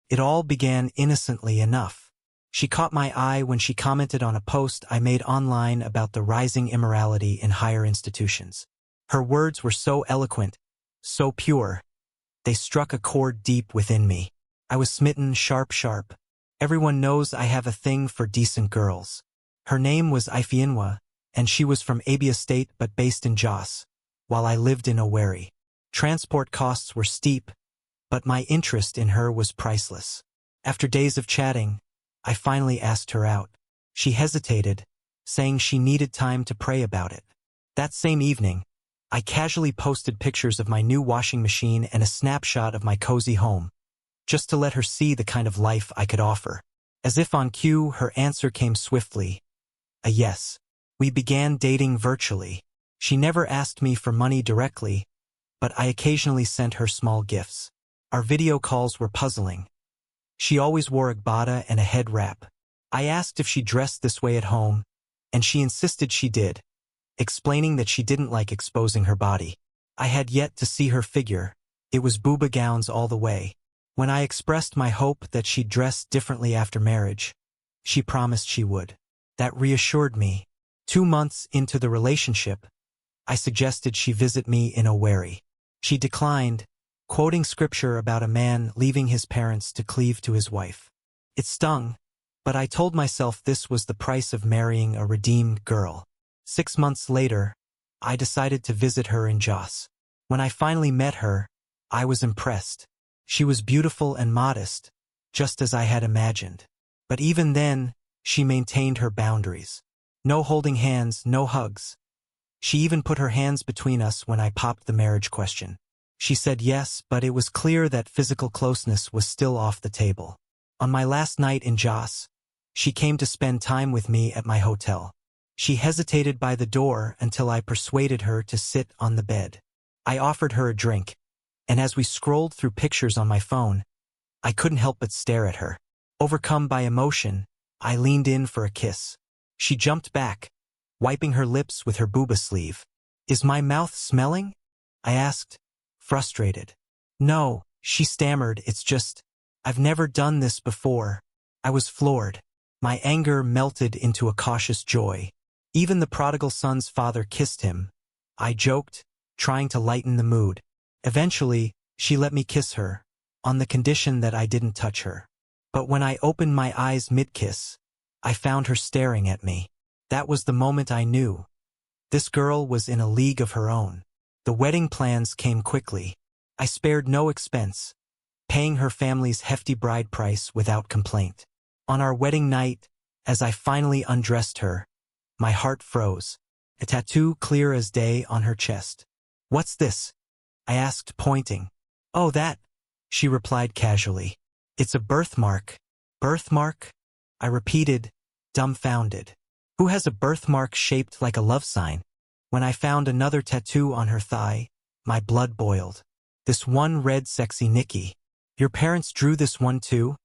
It all began innocently enough. She caught my eye when she commented on a post I made online about the rising immorality in higher institutions. Her words were so eloquent, so pure. They struck a chord deep within me. I was smitten sharp. Everyone knows I have a thing for decent girls. Her name was Ifeinwa, and she was from Abia State but based in Jos, while I lived in Owerri. Transport costs were steep, but my interest in her was priceless. After days of chatting, I finally asked her out. She hesitated, saying she needed time to pray about it. That same evening, I casually posted pictures of my new washing machine and a snapshot of my cozy home, just to let her see the kind of life I could offer. As if on cue, her answer came swiftly. A yes. We began dating virtually. She never asked me for money directly, but I occasionally sent her small gifts. Our video calls were puzzling. She always wore a gbada and a head wrap. I asked if she dressed this way at home, and she insisted she did, explaining that she didn't like exposing her body. I had yet to see her figure. It was booba gowns all the way. When I expressed my hope that she'd dress differently after marriage, she promised she would. That reassured me. 2 months into the relationship, I suggested she visit me in Owerri. She declined, quoting scripture about a man leaving his parents to cleave to his wife. It stung, but I told myself this was the price of marrying a redeemed girl. 6 months later, I decided to visit her in Jos. When I finally met her, I was impressed. She was beautiful and modest, just as I had imagined. But even then, she maintained her boundaries. No holding hands, no hugs. She even put her hands between us when I popped the marriage question. She said yes, but it was clear that physical closeness was still off the table. On my last night in Jos, she came to spend time with me at my hotel. She hesitated by the door until I persuaded her to sit on the bed. I offered her a drink, and as we scrolled through pictures on my phone, I couldn't help but stare at her. Overcome by emotion, I leaned in for a kiss. She jumped back, wiping her lips with her booba sleeve. "Is my mouth smelling?" I asked, frustrated. "No," she stammered, "it's just, I've never done this before." I was floored. My anger melted into a cautious joy. Even the prodigal son's father kissed him, I joked, trying to lighten the mood. Eventually, she let me kiss her, on the condition that I didn't touch her. But when I opened my eyes mid-kiss, I found her staring at me. That was the moment I knew. This girl was in a league of her own. The wedding plans came quickly. I spared no expense, paying her family's hefty bride price without complaint. On our wedding night, as I finally undressed her, my heart froze, a tattoo clear as day on her chest. "What's this?" I asked, pointing. "Oh, that," she replied casually. "It's a birthmark." "Birthmark?" I repeated, dumbfounded. "Who has a birthmark shaped like a love sign?" When I found another tattoo on her thigh, my blood boiled. This one read "Sexy Nikki." "Your parents drew this one too?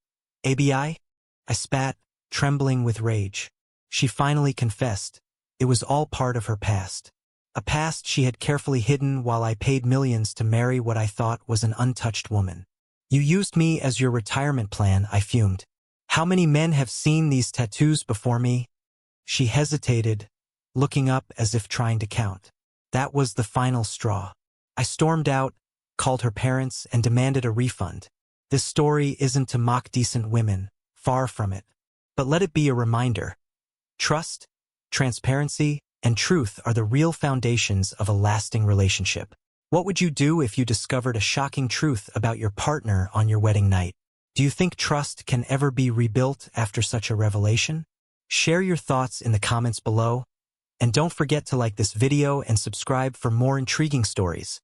ABI?" I spat, trembling with rage. She finally confessed. It was all part of her past. A past she had carefully hidden while I paid millions to marry what I thought was an untouched woman. "You used me as your retirement plan," I fumed. "How many men have seen these tattoos before me?" She hesitated, looking up as if trying to count. That was the final straw. I stormed out, called her parents, and demanded a refund. This story isn't to mock decent women, far from it. But let it be a reminder. Trust, transparency, and truth are the real foundations of a lasting relationship. What would you do if you discovered a shocking truth about your partner on your wedding night? Do you think trust can ever be rebuilt after such a revelation? Share your thoughts in the comments below, and don't forget to like this video and subscribe for more intriguing stories.